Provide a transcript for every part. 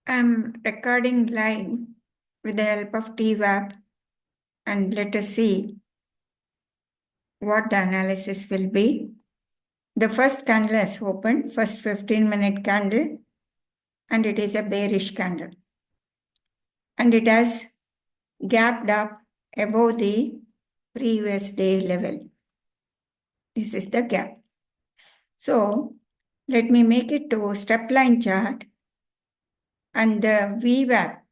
I'm recording live with the help of Twap, and let us see what the analysis will be. The first candle has opened, first 15-minute candle, and it is a bearish candle. And it has gapped up above the previous day level. This is the gap. So let me make it to step line chart, and the VWAP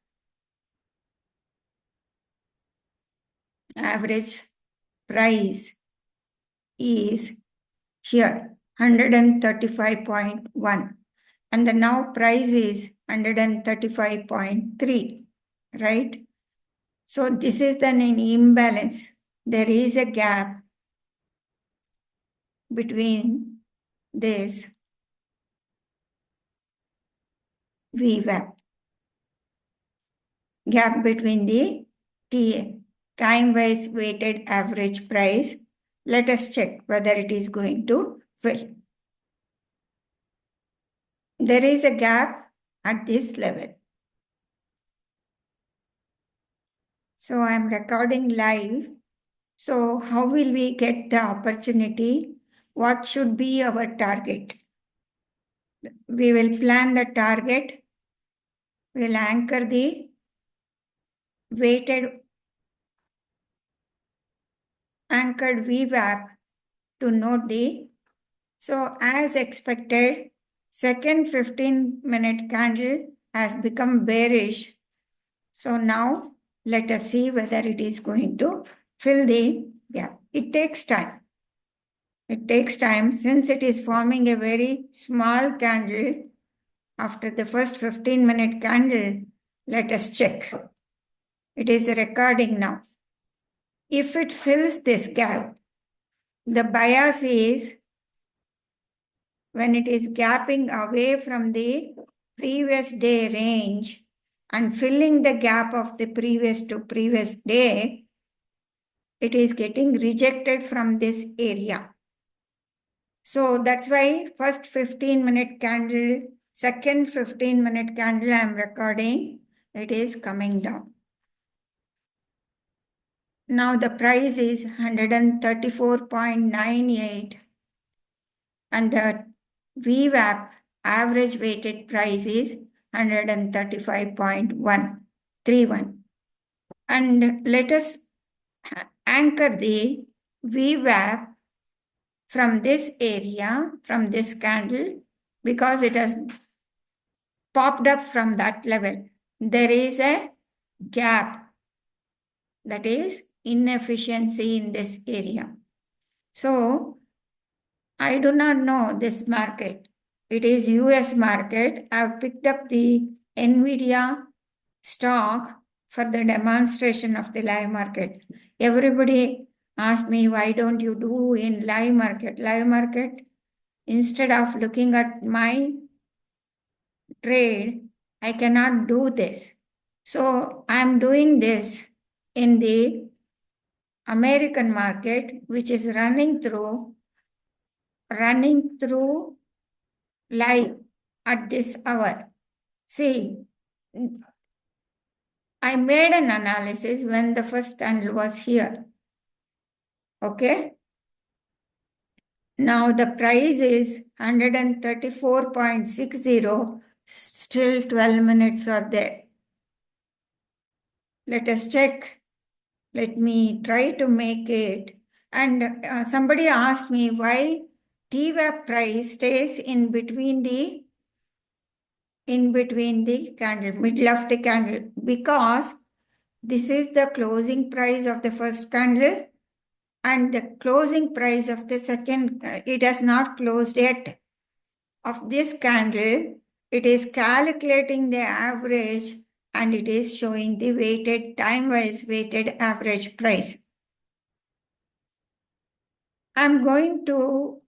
average price is here 135.1, and the now price is 135.3, right? So this is then an imbalance. There is a gap between this VWAP, gap between the time-wise weighted average price. Let us check whether it is going to fill. There is a gap at this level. So I am recording live. So how will we get the opportunity? What should be our target? We will plan the target. We'll anchor the anchored VWAP to note the. So as expected, second 15-minute candle has become bearish. So now let us see whether it is going to fill the gap. It takes time. It takes time since it is forming a very small candle. After the first 15-minute candle, let us check. It is recording now. If it fills this gap, the bias is when it is gapping away from the previous day range and filling the gap of the previous to previous day, it is getting rejected from this area. So that's why first 15-minute candle, second 15-minute candle I am recording, it is coming down. Now the price is 134.98 and the VWAP average weighted price is 135.131. And let us anchor the VWAP from this area, from this candle, because it has popped up from that level. There is a gap, that is inefficiency in this area. So I do not know this market. It is US market. I've picked up the NVIDIA stock for the demonstration of the live market. Everybody asked me, why don't you do in live market? Live market, instead of looking at my trade, I cannot do this. So I'm doing this in the American market, which is running through live at this hour. See, I made an analysis when the first candle was here. Okay. Now the price is 134.60. Still 12 minutes are there. Let us check. Let me try to make it. And somebody asked me why TWAP price stays in between the candle, middle of the candle, because this is the closing price of the first candle and the closing price of the second. It has not closed yet. Of this candle, it is calculating the average and it is showing the weighted, time-wise weighted average price. I'm going to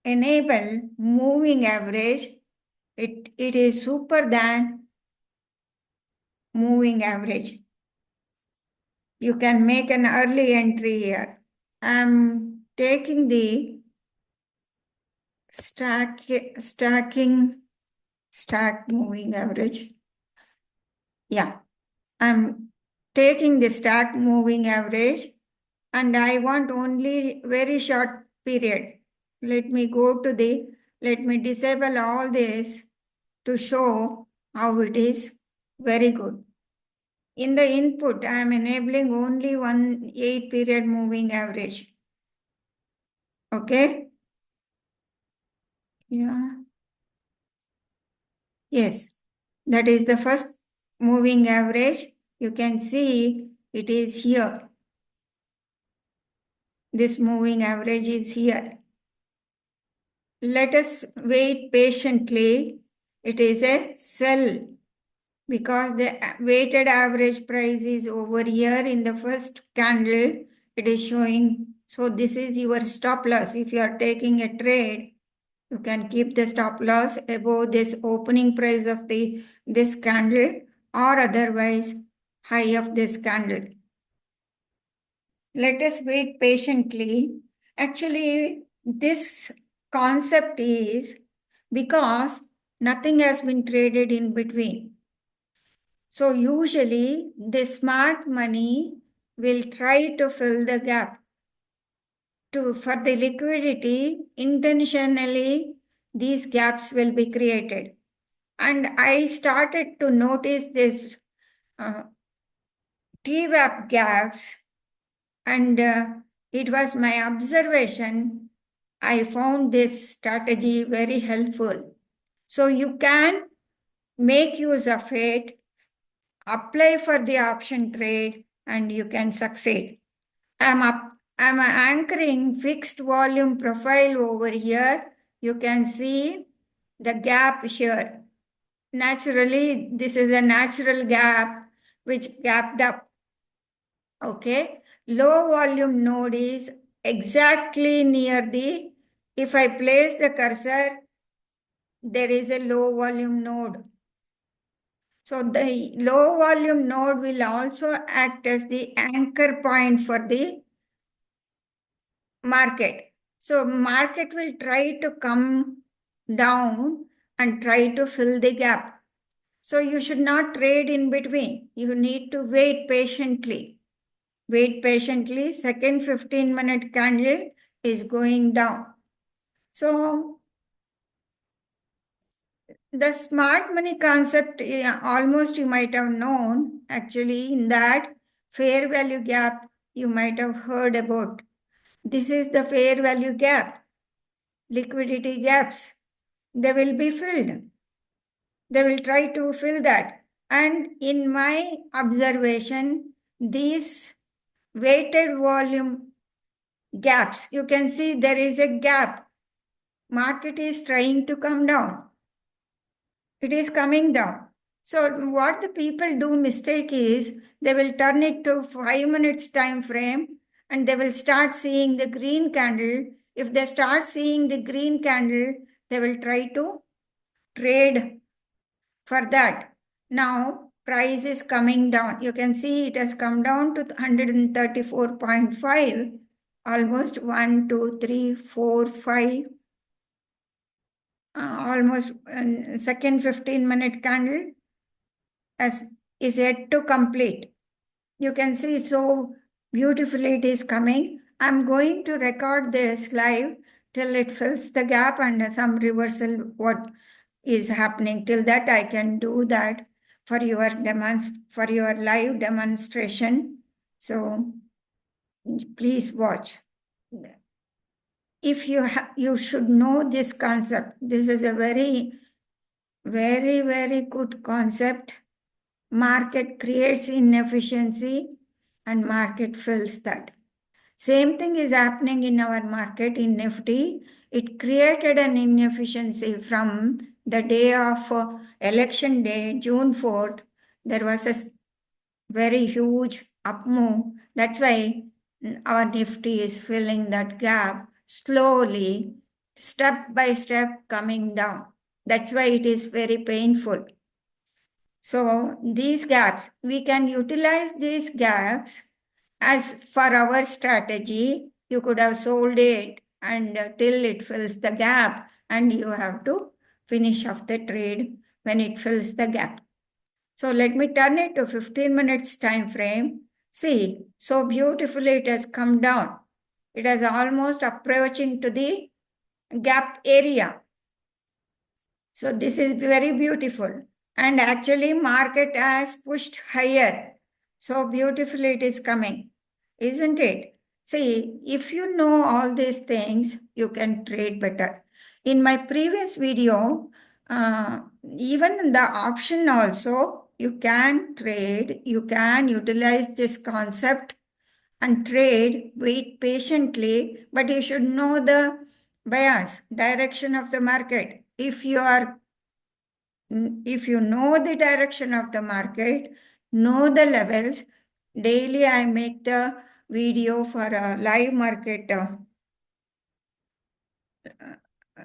enable moving average. It is super than moving average. You can make an early entry here. I'm taking the stacking stacked moving average. Yeah, I'm taking the stacked moving average and I want only very short period. Let me let me disable all this to show how it is very good. In the input, I am enabling only 1 8 period moving average. Okay? Yeah. Yes. That is the first moving average. You can see it is here. This moving average is here. Let us wait patiently. It is a sell because the weighted average price is over here in the first candle. It is showing. So this is your stop loss. If you are taking a trade, you can keep the stop loss above this opening price of this candle or otherwise high of this candle. Let us wait patiently. Actually, this concept is because nothing has been traded in between. So usually the smart money will try to fill the gap. For the liquidity, intentionally these gaps will be created. And I started to notice this Twap gaps, and it was my observation. I found this strategy very helpful. So you can make use of it, apply for the option trade, and you can succeed. I'm anchoring fixed volume profile over here. You can see the gap here. Naturally, this is a natural gap which gapped up. Okay. Low volume node is exactly near if I place the cursor, there is a low volume node. So the low volume node will also act as the anchor point for the market. So market will try to come down and try to fill the gap. So you should not trade in between. You need to wait patiently. Wait patiently. Second 15-minute candle is going down. So the smart money concept, almost you might have known actually in that fair value gap you might have heard about. This is the fair value gap, liquidity gaps. They will be filled. They will try to fill that. And in my observation, these weighted volume gaps, you can see there is a gap. Market is trying to come down. It is coming down. So what the people do mistake is they will turn it to 5 minutes time frame and they will start seeing the green candle. If they start seeing the green candle, they will try to trade for that. Now price is coming down. You can see it has come down to 134.5, almost 1, 2, 3, 4, 5, almost second 15-minute candle as is yet to complete. You can see so beautifully it is coming. I'm going to record this live till it fills the gap and some reversal what is happening. Till that I can do that for your for your live demonstration. So please watch. If you should know this concept. This is a very, very, very good concept. Market creates inefficiency and market fills that. Same thing is happening in our market in Nifty. It created an inefficiency from the day of election day, June 4th. There was a very huge up move. That's why our Nifty is filling that gap slowly, step by step coming down. That's why it is very painful. So these gaps, we can utilize these gaps as for our strategy. You could have sold it and till it fills the gap and you have to finish off the trade when it fills the gap. So let me turn it to 15 minutes time frame. See, so beautifully it has come down. It is almost approaching to the gap area. So this is very beautiful. And actually market has pushed higher. So beautifully it is coming, isn't it? See, if you know all these things, you can trade better. In my previous video, even in the option also, you can trade, you can utilize this concept and trade, wait patiently, but you should know the bias, direction of the market. If you know the direction of the market, know the levels, daily I make the video for a live market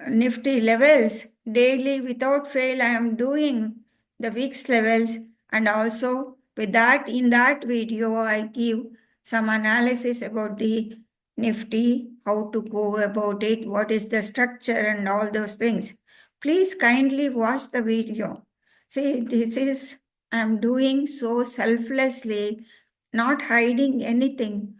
nifty levels. Daily without fail I am doing the week's levels, and also with that in that video I give some analysis about the nifty, how to go about it, what is the structure and all those things. Please kindly watch the video. See, this is I am doing so selflessly, not hiding anything.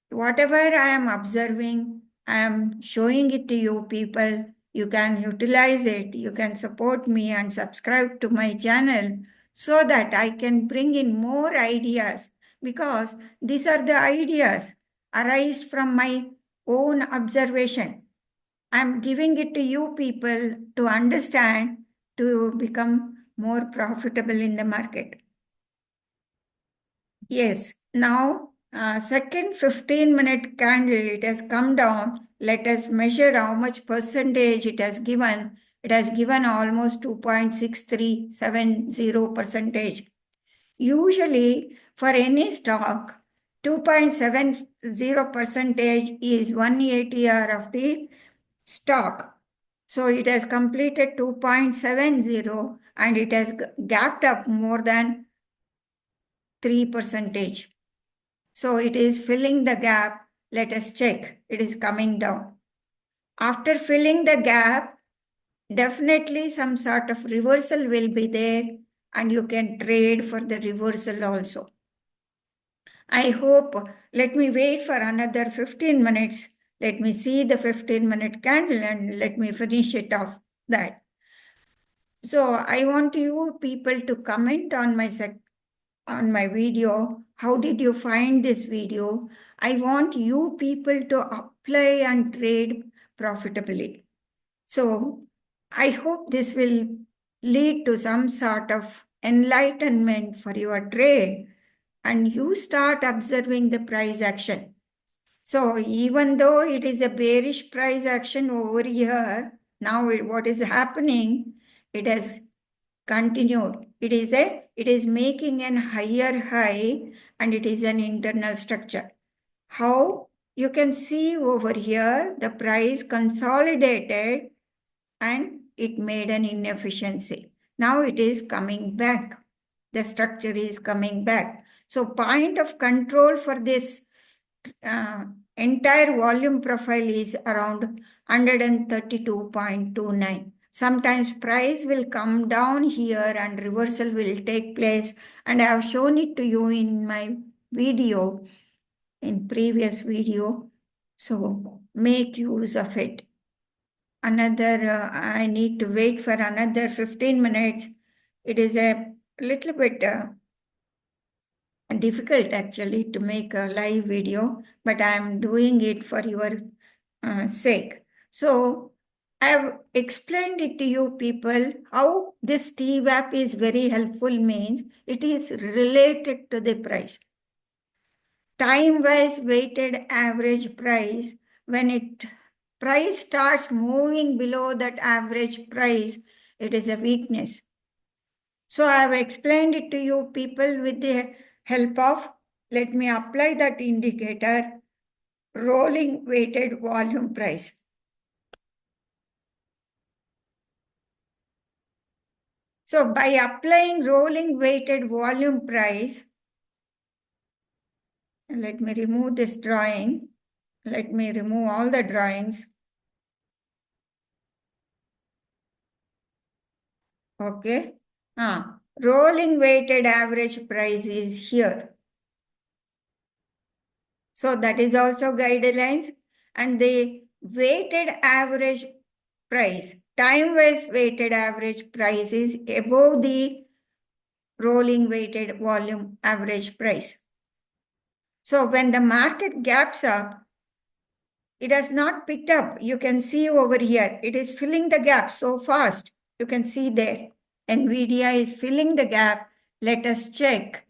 Whatever I am observing, I am showing it to you people. You can utilize it. You can support me and subscribe to my channel so that I can bring in more ideas, because these are the ideas arise from my own observation. I'm giving it to you people to understand, to become more profitable in the market. Yes, now second 15-minute candle, it has come down. Let us measure how much percentage it has given. It has given almost 2.6370 percentage. Usually for any stock, 2.70 percentage is 1 ATR of the stock. So it has completed 2.70 and it has gapped up more than 3 percentage. So it is filling the gap. Let us check. It is coming down. After filling the gap, definitely some sort of reversal will be there, and you can trade for the reversal also. I hope, let me wait for another 15 minutes. Let me see the 15-minute candle and let me finish it off that. So I want you people to comment on my video. How did you find this video? I want you people to apply and trade profitably. So I hope this will lead to some sort of enlightenment for your trade, and you start observing the price action. So even though it is a bearish price action over here, now what is happening, it has continued. It is making an higher high, and it is an internal structure. How? You can see over here the price consolidated and it made an inefficiency. Now it is coming back. The structure is coming back. So point of control for this uh, entire volume profile is around 132.29. Sometimes price will come down here and reversal will take place, and I have shown it to you in my video, in previous video. So make use of it. I need to wait for another 15 minutes. It is a little bit difficult actually to make a live video, but I'm doing it for your sake. So I've explained it to you people how this TWAP is very helpful, means it is related to the price. Time-wise weighted average price, when price starts moving below that average price, it is a weakness. So I have explained it to you people with the help of, let me apply that indicator, rolling weighted volume price. So by applying rolling weighted volume price, let me remove this drawing. Let me remove all the drawings. Okay. Rolling weighted average price is here. So that is also guidelines. And the weighted average price, time-wise weighted average price is above the rolling weighted volume average price. So when the market gaps up, it has not picked up. You can see over here, it is filling the gap so fast. You can see there. NVIDIA is filling the gap. Let us check.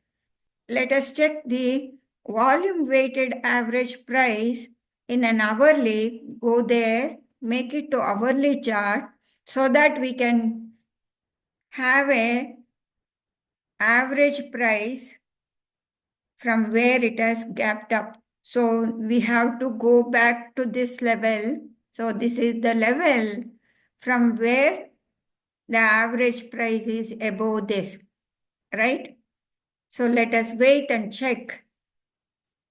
Let us check the volume weighted average price in an hourly. Go there, make it to hourly chart so that we can have a average price from where it has gapped up. So we have to go back to this level. So this is the level from where the average price is above this, right? So let us wait and check.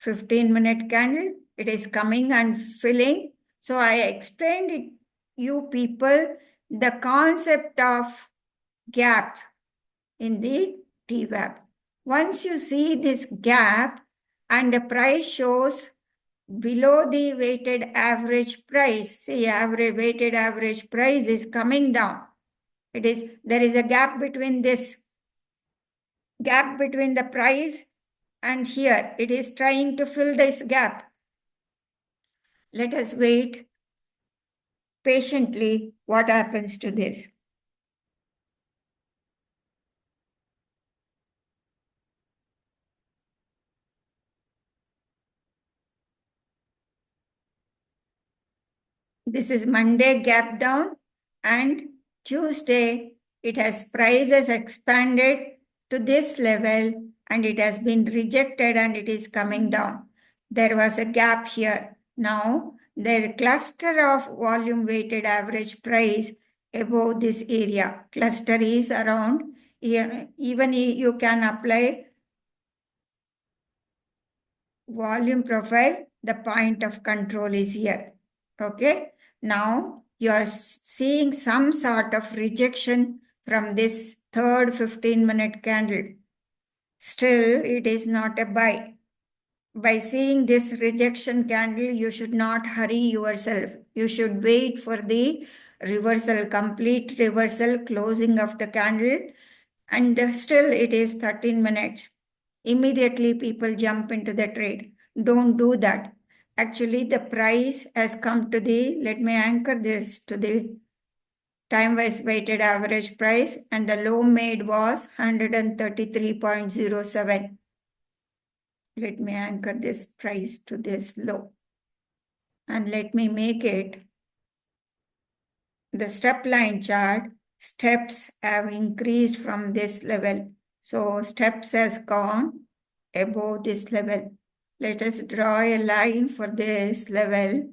15-minute candle, it is coming and filling. So I explained it, you people, the concept of gap in the TWAP. Once you see this gap and the price shows below the weighted average price, see average weighted average price is coming down. There is a gap between this gap between the price and here. It is trying to fill this gap. Let us wait patiently what happens to this. This is Monday gap down, and Tuesday it has prices expanded to this level and it has been rejected and it is coming down. There was a gap here. Now the cluster of volume weighted average price above this area. Cluster is around, even you can apply volume profile, the point of control is here. Okay. Now you are seeing some sort of rejection from this third 15-minute candle. Still, it is not a buy. By seeing this rejection candle, you should not hurry yourself. You should wait for the reversal, complete reversal, closing of the candle. And still it is 13 minutes. Immediately people jump into the trade. Don't do that. Actually, the price has come to the, let me anchor this to the time-wise weighted average price, and the low made was 133.07. Let me anchor this price to this low. And let me make it the step line chart. Steps have increased from this level. So steps has gone above this level. Let us draw a line for this level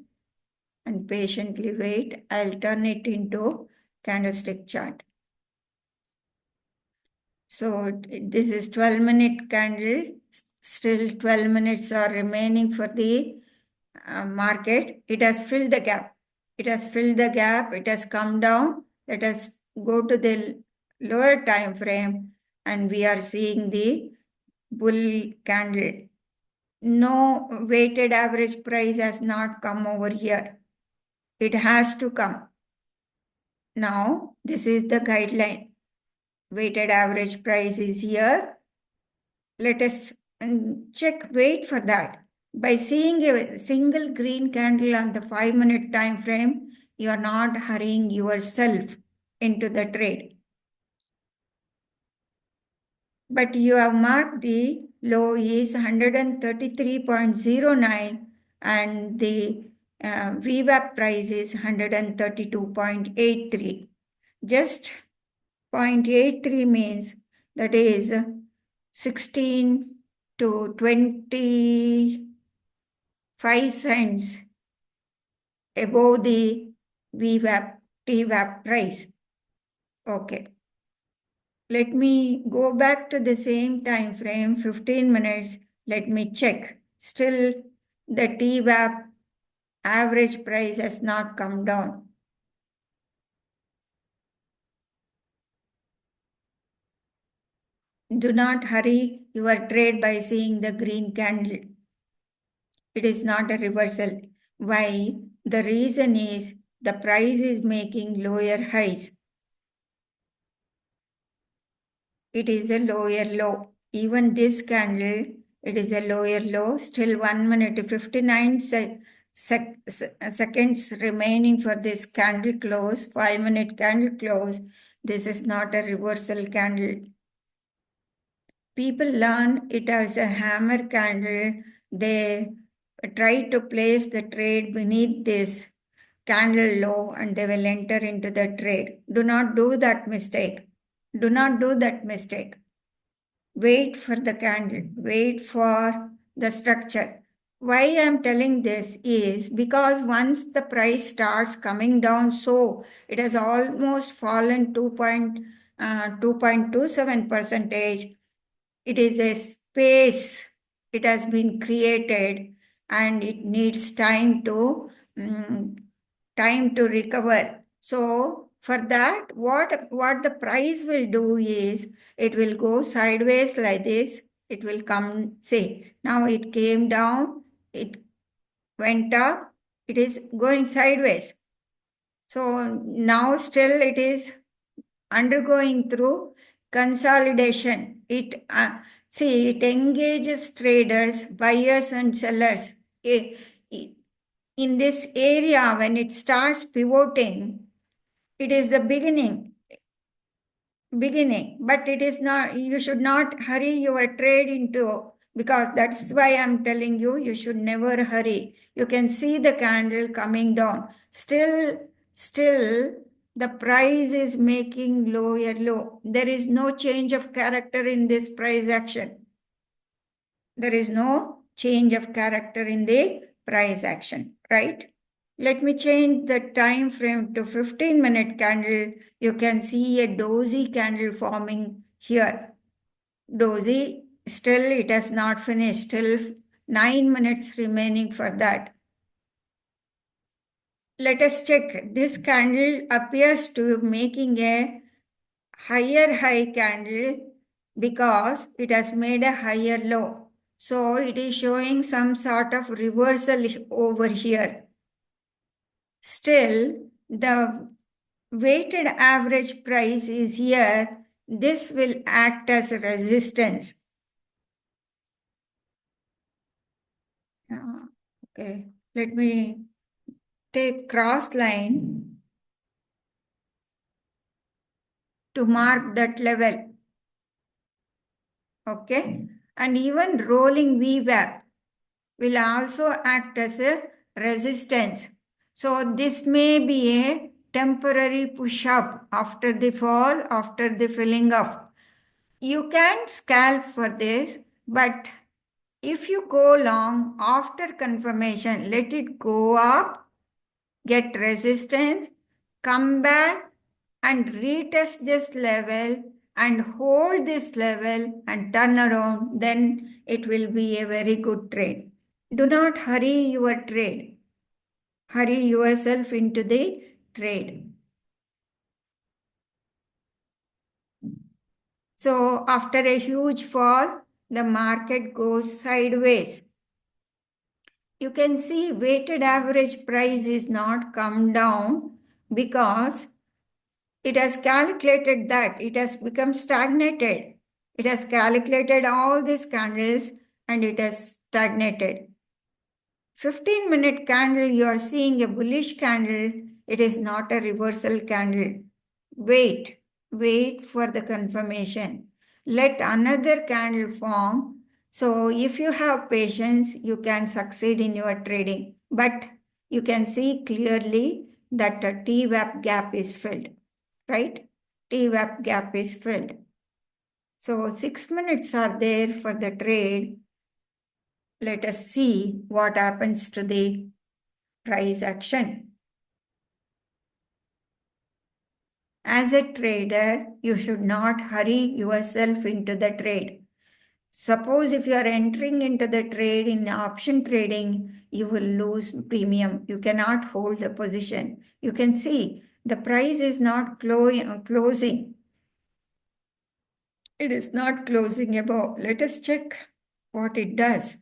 and patiently wait. I'll turn it into candlestick chart. So this is 12-minute candle. Still 12 minutes are remaining for the market. It has filled the gap. It has filled the gap. It has come down. Let us go to the lower time frame and we are seeing the bull candle. No weighted average price has not come over here. It has to come. Now, this is the guideline. Weighted average price is here. Let us check, wait for that. By seeing a single green candle on the 5-minute time frame, you are not hurrying yourself into the trade. But you have marked the low is 133.09 and the VWAP price is 132.83. Just 0.83 means that is 16 to 25 cents above the VWAP, TWAP price. Okay. Let me go back to the same time frame, 15 minutes. Let me check. Still, the TWAP average price has not come down. Do not hurry your trade by seeing the green candle. It is not a reversal. Why? The reason is the price is making lower highs. It is a lower low. Even this candle, it is a lower low. Still 1 minute 59 seconds remaining for this candle close. 5-minute candle close. This is not a reversal candle. People learn it as a hammer candle. They try to place the trade beneath this candle low and they will enter into the trade. Do not do that mistake. Do not do that mistake. Wait for the candle, wait for the structure. Why I am telling this is because once the price starts coming down, so it has almost fallen 2.27 percentage. It is a space, it has been created and it needs mm, time to recover. So for that, what the price will do is it will go sideways like this. It will come, say, now it came down, it went up, it is going sideways. So now still it is undergoing through consolidation. It engages traders, buyers and sellers. In this area, when it starts pivoting, it is the beginning, but it is not, you should not hurry your trade into, because that's why I'm telling you, you should never hurry. You can see the candle coming down. Still, the price is making lower low. There is no change of character in this price action. There is no change of character in the price action, right? Let me change the time frame to 15-minute candle. You can see a dozy candle forming here. Dozy, still it has not finished, still 9 minutes remaining for that. Let us check. This candle appears to be making a higher high candle because it has made a higher low. So it is showing some sort of reversal over here. Still, the weighted average price is here. This will act as a resistance. Okay, let me take cross line to mark that level. Okay, and even rolling VWAP will also act as a resistance. So this may be a temporary push up after the fall, after the filling up. You can scalp for this, but if you go long after confirmation, let it go up, get resistance, come back and retest this level and hold this level and turn around, then it will be a very good trade. Do not hurry your trade. Hurry yourself into the trade. So after a huge fall, the market goes sideways. You can see weighted average price is not come down because it has calculated that it has become stagnated. It has calculated all these candles and it has stagnated. 15-minute candle, you are seeing a bullish candle. It is not a reversal candle. Wait for the confirmation. Let another candle form. So if you have patience, you can succeed in your trading. But you can see clearly that a TWAP gap is filled, right? TWAP gap is filled. So 6 minutes are there for the trade. Let us see what happens to the price action. As a trader, you should not hurry yourself into the trade. Suppose if you are entering into the trade in option trading, you will lose premium. You cannot hold the position. You can see the price is not closing. It is not closing above. Let us check what it does.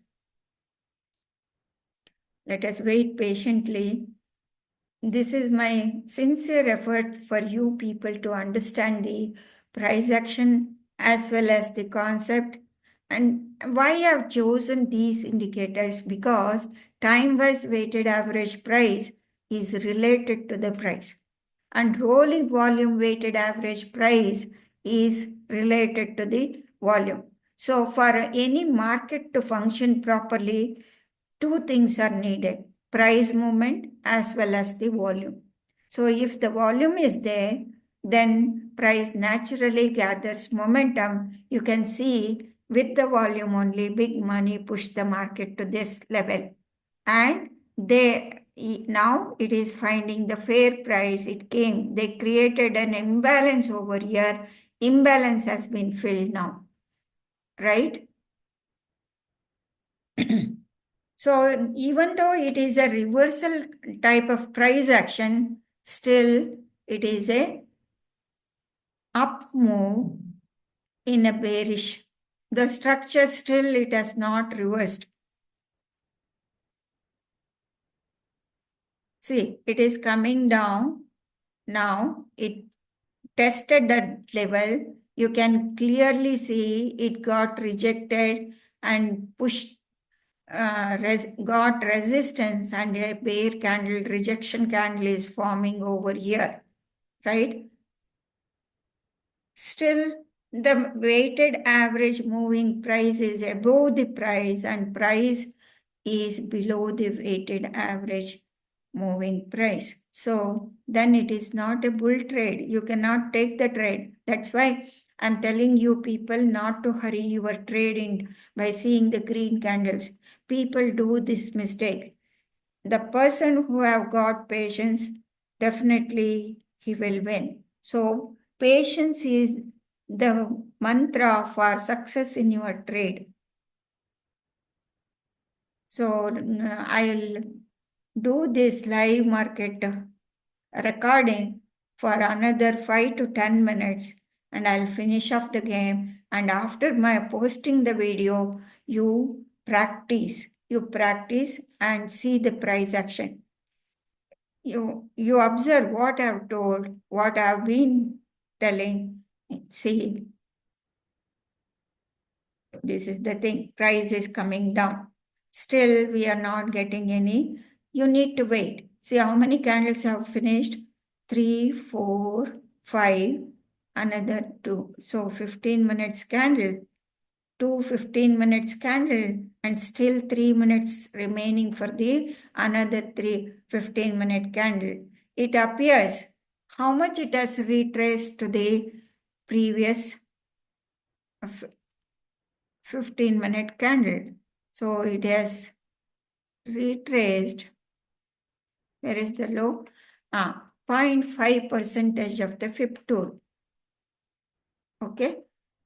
Let us wait patiently. This is my sincere effort for you people to understand the price action as well as the concept. And why I have chosen these indicators? Because time-wise weighted average price is related to the price, and rolling volume weighted average price is related to the volume. So for any market to function properly, two things are needed: price movement as well as the volume. So if the volume is there, then price naturally gathers momentum. You can see with the volume only, big money push the market to this level. And now it is finding the fair price. They created an imbalance over here. Imbalance has been filled now, right? So even though it is a reversal type of price action, still it is a up move in a bearish. The structure still it has not reversed. See, it is coming down. Now it tested that level. You can clearly see it got rejected and pushed, got resistance, and a bear candle, rejection candle is forming over here, right? Still, the weighted average moving price is above the price, and price is below the weighted average moving price. So then it is not a bull trade. You cannot take the trade. That's why I'm telling you people not to hurry your trading by seeing the green candles. People do this mistake. The person who have got patience, definitely he will win. So patience is the mantra for success in your trade. So I'll do this live market recording for another 5 to 10 minutes, and I'll finish off the game. And after my posting the video, you practice. You practice and see the price action. You observe what I've told, what I've been telling. See, this is the thing. Price is coming down. Still, we are not getting any. You need to wait. See how many candles have finished? 3, 4, 5, another 2. So 15 minutes candle, 2 15 minutes candle, and still 3 minutes remaining for the another 3 15-minute candle. It appears how much it has retraced to the previous 15-minute candle. So it has retraced. Where is the low? 0.5 percentage of the FIB tool. Okay.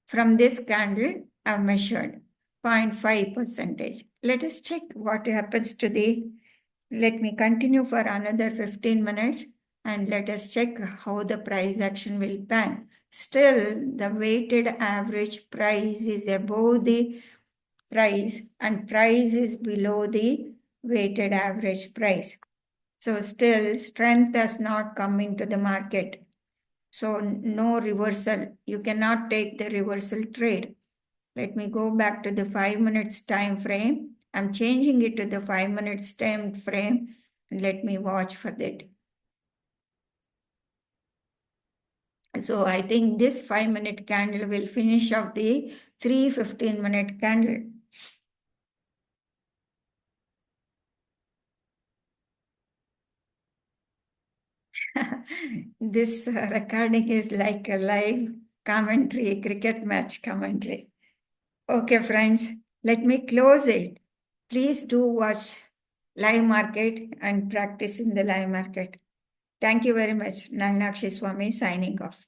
From this candle, I've measured 0.5 percentage. Let us check what happens to the. Let me continue for another 15 minutes and let us check how the price action will pan. Still, the weighted average price is above the price and price is below the weighted average price. So still, strength has not come into the market. So no reversal. You cannot take the reversal trade. Let me go back to the 5 minutes time frame. I'm changing it to the 5 minutes time frame, and let me watch for that. So I think this 5-minute candle will finish off the 3 15-minute candle. This recording is like a live commentary, cricket match commentary. Okay, friends, let me close it. Please do watch live market and practice in the live market. Thank you very much. Nalnakshi Swami signing off.